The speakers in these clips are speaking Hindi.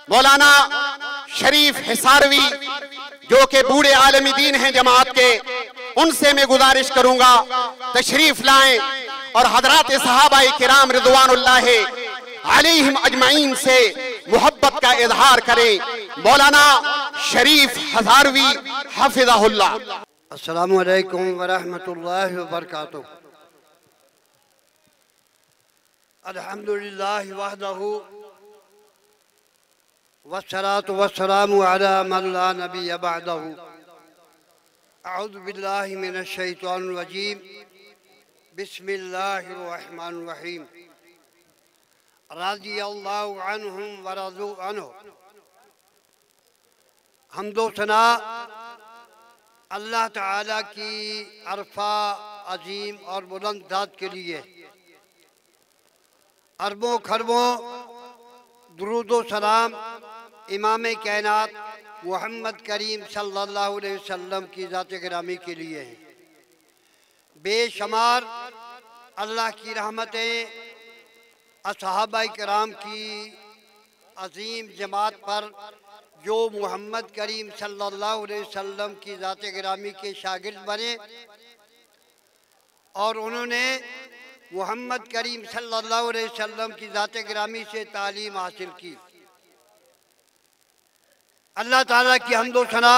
मौलाना शरीफ हिसारवी जो कि बूढ़े आलमी दीन हैं जमात के, उनसे मैं गुजारिश करूंगा तशरीफ लाएं और हजरात सहाबाए किराम रिदवानुल्लाह अलैहिम अजमाइन से मोहब्बत का इजहार करें। मौलाना शरीफ हिसारवी हफिज़हुल्लाह। अस्सलामु अलैकुम व रहमतुल्लाहि व बरकातुहू। अल्हम्दुलिल्लाहि वहदहू वस्सलातु वस्सलामु अला मन ला नबिय्य बअदहू। अऊज़ु बिल्लाहि मिनश शैतानिर रजीम। बिस्मिल्लाहिर रहमानिर रहीम। रज़ियल्लाहु अन्हुम व रज़ू अन्हु। हम्दो सना अल्लाह ताला की अरफा अजीम और बुलंद ज़ात के लिए अरबों खरबों दुरूदो सलाम इमाम कायनात मोहम्मद करीम सल्लल्लाहु अलैहि वसल्लम की ज़ात गिरामी के लिए है। बेशुमार अल्लाह की रहमतें असहाबाए किराम की अजीम जमात पर जो मोहम्मद करीम सल्लल्लाहु अलैहि वसल्लम की ज़ात गिरामी के शागिर्द बने और उन्होंने मोहम्मद करीम सल्लल्लाहु अलैहि वसल्लम की ज़ात गिरामी से तालीम हासिल की। अल्लाह ताला की हम्दो सना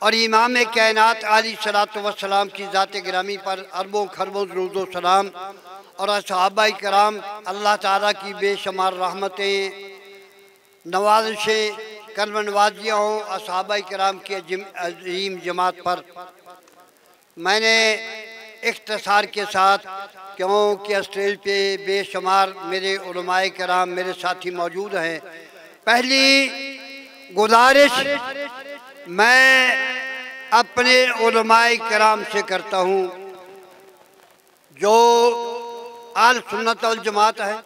और इमाम कायनात अलैहिस्सलातु वस्सलाम की ज़ात गिरामी पर अरबों खरबों दुरूदो सलाम और सहाबाए किराम अल्लाह ताला की बेशुमार रहमतें नवाज़िशें कर्म नवाजियाँ हों असहाबाए किराम की अजीम जमात पर। मैंने इख्तिसार के साथ, क्योंकि स्टेज पे बेशुमार मेरे उलमाए किराम मेरे साथी मौजूद हैं, पहली गुजारिश मैं अपने उलमाए किराम से करता हूँ जो आल सुन्नत वल जमात है,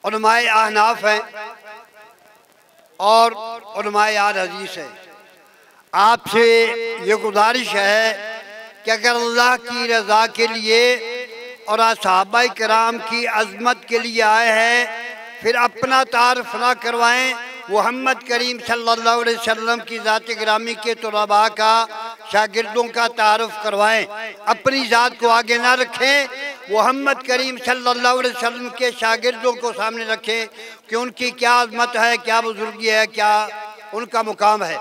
उलमाए अहनाफ हैं और उलमाए आल हदीस है। आपसे ये गुजारिश है कि अगर अल्लाह की रज़ा के लिए और सहाबाए किराम की अज़मत के लिए आए हैं, फिर अपना तारुफ ना करवाएं, मोहम्मद करीम सल्लल्लाहु अलैहि वसल्लम की ज़ात गिरामी के तलबा का शागिर्दों का तारुफ करवाएं। अपनी ज़ात को आगे ना रखें, मोहम्मद करीम सल्लल्लाहु अलैहि वसल्लम के शागिर्दों को सामने रखें कि उनकी क्या अज़मत है, क्या बुजुर्गी है, क्या उनका मुकाम है।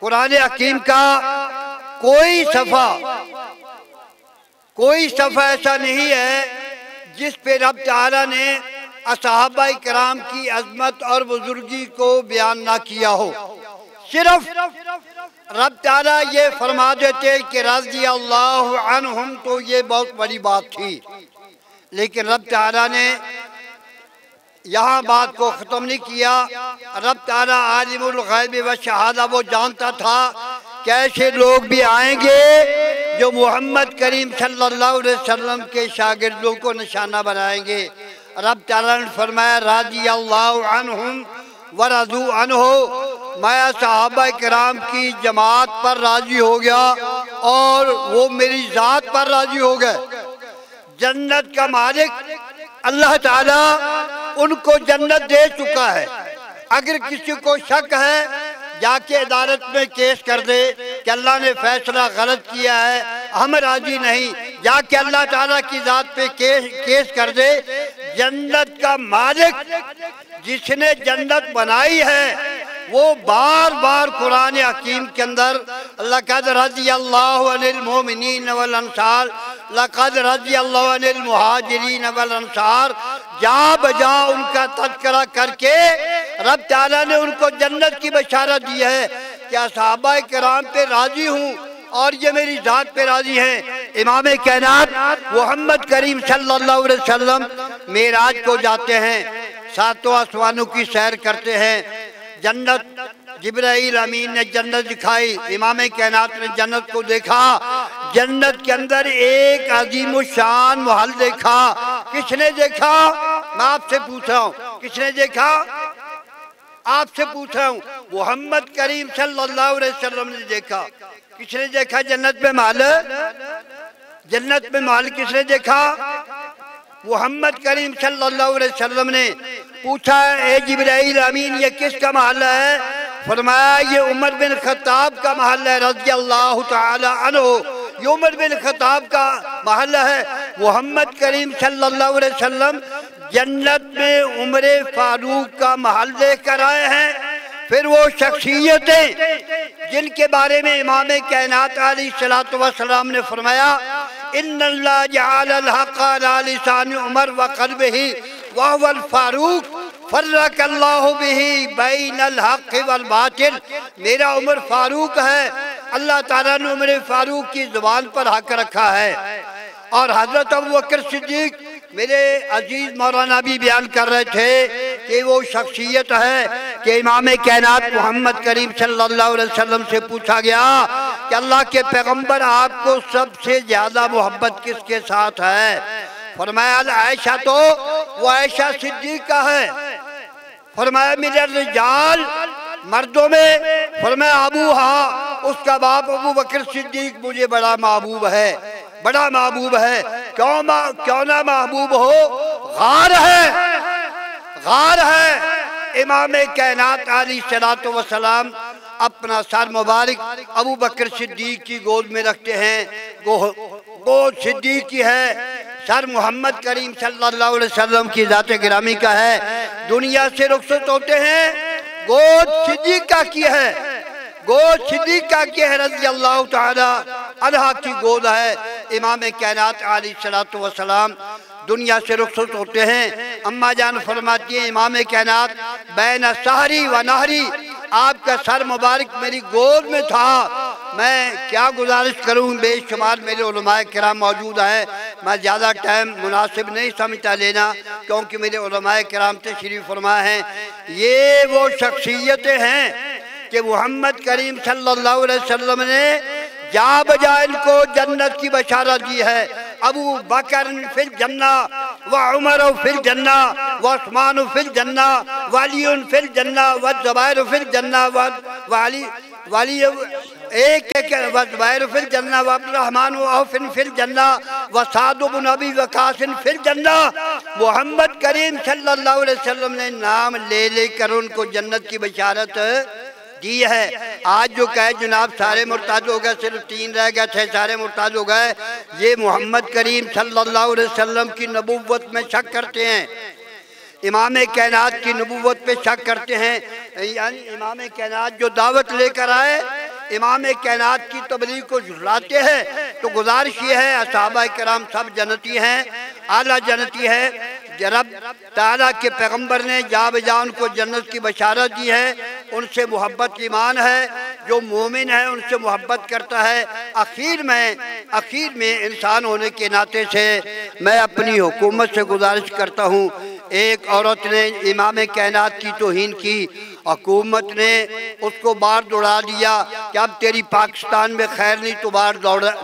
कुरान हकीम का कोई सफ़ा ऐसा नहीं है जिस पे रब ताला ने असहाबाए किराम की अज़मत और बुजुर्गी को बयान ना किया हो। सिर्फ रब ताला ये फरमा देते कि रज़ियल्लाहु अन्हुम, तो ये बहुत बड़ी बात थी, लेकिन रब ताला ने यहाँ बात को ख़त्म नहीं किया। रब ताला आलिमुल ग़ैब व शहादा, वो जानता था कि ऐसे लोग भी आएंगे जो मोहम्मद करीम सल्लल्लाहु अलैहि वसल्लम के शागिर्दों को निशाना बनाएंगे। रब ताला ने फरमाया रज़ियल्लाहु अन्हुम व रज़ू अन्हु, मैं सहाबाए किराम की जमात पर राजी हो गया और वो मेरी ज़ात पर राजी हो गए। जन्नत का मालिक अल्लाह ताला उनको जन्नत दे चुका है। अगर किसी को शक है जाके अदालत में केस कर दे कि अल्लाह ने फैसला गलत किया है, हम राजी नहीं, जाके अल्लाह ताला की ज़ात पे केस कर दे। जन्नत का मालिक जिसने जन्नत बनाई है वो बार बार कुरान हकीम के अंदर लक़द रज़ियल्लाहु अनिल मोमिनीन वल अंसार, लक़द रज़ियल्लाहु अनिल मुहाजिरीन वल अंसार, जहाँ बजा उनका तज़किरा करके रब ताला ने उनको जन्नत की बशारत दी है कि सहाबाए किराम पे राजी हूँ और ये मेरी ज़ात पे राजी हैं। इमाम कायनात मोहम्मद करीम सल्लल्लाहु अलैहि वसल्लम मेराज को जाते हैं, सातों आसमानों की सैर करते हैं। जन्नत जिब्राइल अमीन ने जन्नत दिखाई, इमाम कायनात ने जन्नत को देखा। जन्नत के अंदर एक अजीम शान महल देखा। किसने देखा? मैं आपसे पूछ रहा हूँ, किसने देखा? आपसे पूछ रहा हूँ। मोहम्मद करीम सल्लल्लाहु अलैहि वसल्लम ने देखा। किसने देखा जन्नत में महल? जन्नत में महल किसने देखा? मोहम्मद करीम सल्लल्लाहु अलैहि वसल्लम ने पूछा, ए जिब्राइल अमीन ये किसका महल्ला है? फरमाया ये उमर बिन खत्ताब का महल्ला है रज़ी अल्लाह तआला अन्हु, ये उमर बिन खत्ताब का महल्ला है। मोहम्मद करीम सल्लल्लाहु अलैहि वसल्लम जन्नत में उमर फारूक का महल लेकर आए हैं। फिर वो शख्सियतें जिनके बारे में इमाम कायनात अलैहिस्सलातु वस्सलाम ने फरमाया, इन्नल्लाह जअलल हक़ अला लिसान उमर व क़ल्बिही व हुवल फारूक फर्रक़ल्लाहु बिही बैनल हक़ वल बातिल। मेरा उमर फारूक है, अल्लाह ताला ने उमर फारूक की ज़ुबान पर हक रखा है। और हज़रत अबू बकर सिद्दीक़ मेरे अजीज मौलाना भी बयान कर रहे थे कि वो शख्सियत है कि इमाम कायनात मोहम्मद करीम सल्लल्लाहु अलैहि वसल्लम से पूछा गया कि अल्लाह के पैगंबर आपको सबसे ज़्यादा मोहब्बत किसके साथ है? फरमाया आयशा, तो वो आयशा सिद्दीक़ा है। फरमाया मेरे रिजाल मर्दों में, फरमाया अबू हा, उसका बाप अबू बकर सिद्दीक़ मुझे बड़ा महबूब है, बड़ा महबूब है। क्यों ना महबूब हो, गार है, गार है। इमाम कायनात अलैहिस्सलातु वस्सलाम अपना सर मुबारक अबू बकर सिद्दीक़ की गोद में रखते हैं। गोद सिद्दीक़ की है, सर मोहम्मद करीम सल्लल्लाहु अलैहि वसल्लम की ज़ात गिरामी का है। दुनिया से रुखसत होते हैं, गोद सिद्दीक़ा की है, गोद सिद्दीक़ा की है रज़ी अल्लाह तआला अन्हा की गोद है। इमाम कायनात अलैहिस्सलातु वस्सलाम दुनिया से रुखसत होते हैं। अम्मा जान फरमाती है, इमाम कायनात बैन सहरी व नहरी, आपका सर मुबारक मेरी गोद में था। मैं क्या गुजारिश करूं, बेशुमार मेरे उलमाए किराम मौजूद हैं, मैं ज़्यादा टाइम मुनासिब नहीं समझता लेना, क्योंकि मेरे उलमाए किराम तशरीफ़ फरमा हैं। ये वो शख्सियतें हैं कि मोहम्मद करीम सल्लल्लाहु अलैहि वसल्लम ने जा बजा इनको जन्नत की बशारत दी है। अबू बकर फिल जन्ना व उमर फिल जन्ना व उस्मान फिल जन्ना व अली फिल जन्ना व ज़ुबैर फिल जन्ना व वाली एक व ज़ुबैर फिल जन्ना व अब्दुर्रहमान व औफ फिल जन्ना व साद बिन अबी वक़ास फिल जन्ना। मोहम्मद करीम सल्लल्लाहु अलैहि वसल्लम ने नाम ले लेकर उनको जन्नत की बशारत दी है। आज जो कहे जनाब सारे मुर्ताद हो गए, सिर्फ 3 रह गए थे, सारे मुर्ताद हो गए, ये मोहम्मद करीम सल्लल्लाहु अलैहि वसल्लम की नबुव्वत में शक करते हैं, इमाम कायनात की नबुव्वत पे शक करते हैं। यानी इमाम कायनात जो दावत लेकर आए, इमाम कायनात की तबलीग को झुलाते हैं। तो गुजारिश ये है, असहाबा किराम सब जन्नती हैं, आला जन्नती है। रब ताला के पैगंबर ने जा बजा उनको जन्नत की बशारत दी है, उनसे मोहब्बत ईमान है। जो मोमिन है उनसे मोहब्बत करता है। आखिर में इंसान होने के नाते से मैं अपनी हुकूमत से गुजारिश करता हूँ, एक औरत ने इमाम कायनात की तौहीन की, हुकूमत ने उसको बाहर दौड़ा दिया कि अब तेरी पाकिस्तान में खैर नहीं, तो बाहर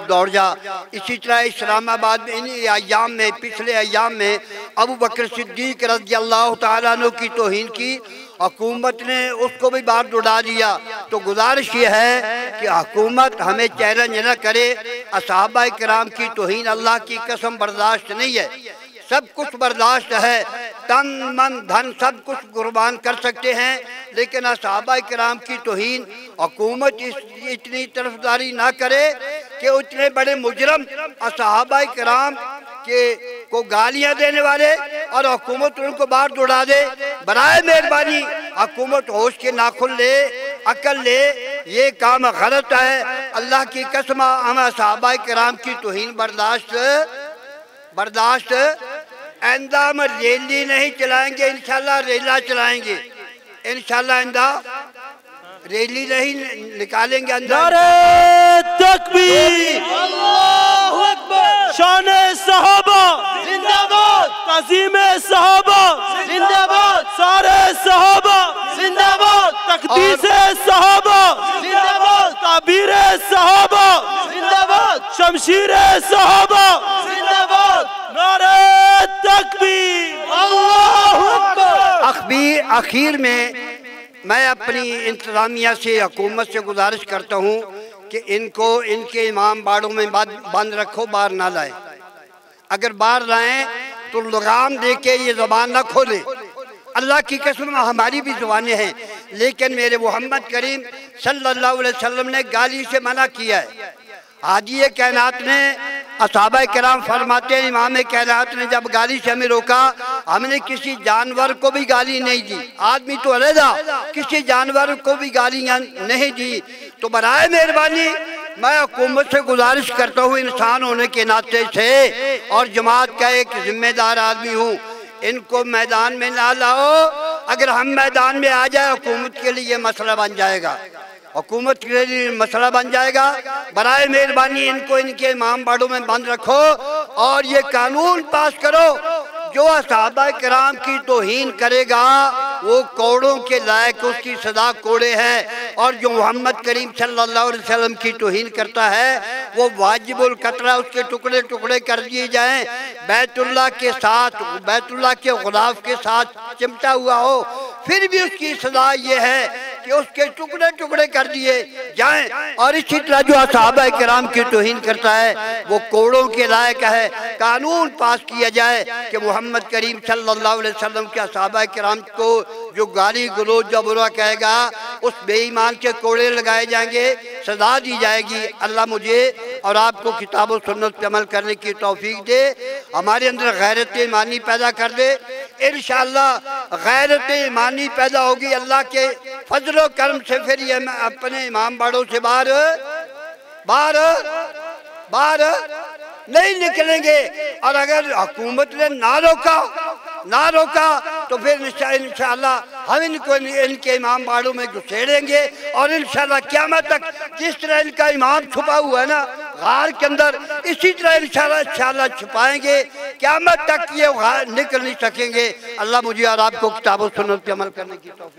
दौड़ जा। इसी तरह इस्लामाबाद में इन अयाम में, पिछले अयाम में अबू बकर सिद्दीक़ रज़ी अल्लाह तआला अन्हु की तौहीन की, हुकूमत ने उसको भी बाहर दौड़ा दिया। तो गुजारिश ये है कि हुकूमत हमें चैलेंज न करे। असहाबा किराम की तौहीन अल्लाह की कसम बर्दाश्त नहीं है, सब कुछ बर्दाश्त है, तन मन धन सब कुछ कुर्बान कर सकते हैं, लेकिन असहाबा किराम की तौहीन हुकूमत इतनी तरफदारी ना करे कि उतने बड़े मुजरम असहाबा किराम के को गालियां देने वाले और हुकूमत उनको बाहर दौड़ा दे। बराए मेहरबानी हुकूमत होश के नाखुन ले, अकल ले, ये काम गलत है। अल्लाह की कसम हम असहाबा किराम की तौहीन बर्दाश्त आइंदा हम रैली नहीं चलाएंगे, इंशाल्लाह रेला चलाएंगे, इंशाल्लाह आइंदा रैली नहीं निकालेंगे। नारे तकबीर, अल्लाहु अकबर, शाने सहाबा जिंदाबाद, तज़ीमे सहाबा जिंदाबाद, सारे सहाबा जिंदाबाद, तकदीसे सहाबा जिंदाबाद, ताबीरे सहाबा जिंदाबाद, शमशीरे सहाबा जिंदाबाद, नारे तकबीर, अल्लाहु अकबर। आखिर में मैं अपनी इंतज़ामिया से, हुकूमत से गुजारिश करता हूँ कि इनको इनके इमाम बाड़ों में बंद रखो, बाहर ना लाए। अगर बाहर लाएं तो लगाम दे के ये ज़बान ना खोले। अल्लाह की कसम हमारी भी ज़ुबानें हैं, लेकिन मेरे मोहम्मद करीम सल्लल्लाहु अलैहि वसल्लम ने गाली से मना किया है। हाजी कायनात ने, असहाबा किराम फरमाते हैं, इमाम कायनात ने जब गाली से हमें रोका, हमने किसी जानवर को भी गाली नहीं दी, आदमी तो अलग, किसी जानवर को भी गालियाँ नहीं दी। तो बराए मेहरबानी मैं हुकूमत से गुजारिश करता हूँ, इंसान होने के नाते से और जमात का एक जिम्मेदार आदमी हूँ, इनको मैदान में ना लाओ। अगर हम मैदान में आ जाए हुकूमत के लिए मसला बन जाएगा, हुकूमत के लिए मसला बन जाएगा। बराए मेहरबानी इनको इनके इमाम बाड़ों में बंद रखो और ये कानून पास करो, जो असहाबा किराम की तौहीन करेगा वो कोड़ों के लायक, उसकी सदा कोड़े है। और जो मोहम्मद करीम सल्लल्लाहु अलैहि वसल्लम की तौहीन करता है वो वाजिबुल कतरा, उसके टुकड़े टुकड़े कर दिए जाएं। बैतुल्लाह के साथ, बैतुल्लाह के गुलाफ के साथ चिमटा हुआ हो, फिर भी उसकी सजा ये है कि उसके टुकड़े टुकड़े कर दिए जाएं। और इसी तरह जो असहाबा किराम की तौहीन करता है वो कोड़ों के लायक है। कानून पास किया जाए कि मोहम्मद करीम सल्लल्लाहु अलैहि वसल्लम के असहाबा किराम को जो गाली गलौज या बुरा कहेगा उस बेईमान के कोड़े लगाए जाएंगे, सजा दी जाएगी। अल्लाह मुझे और आपको किताब और सुन्नत पे अमल करने की तौफीक दे, हमारे अंदर गैरत ईमानी पैदा कर दे। इंशाअल्लाह गैरत ईमानी पैदा होगी अल्लाह के फजलो करम से, फिर ये अपने इमाम बाड़ों से बाहर नहीं निकलेंगे। और अगर हुकूमत ने ना रोका तो फिर इंशाअल्लाह हम इनको इनके इमाम बाड़ों में घुसेड़ेंगे और इंशाअल्लाह क़यामत तक जिस तरह इनका इमाम छुपा हुआ है ना गार के अंदर, इसी तरह इंशाअल्लाह छुपाएंगे, क़यामत तक ये निकल नहीं सकेंगे। अल्लाह मुझे और आपको किताब और सुन्नत पे अमल करने की तौफीक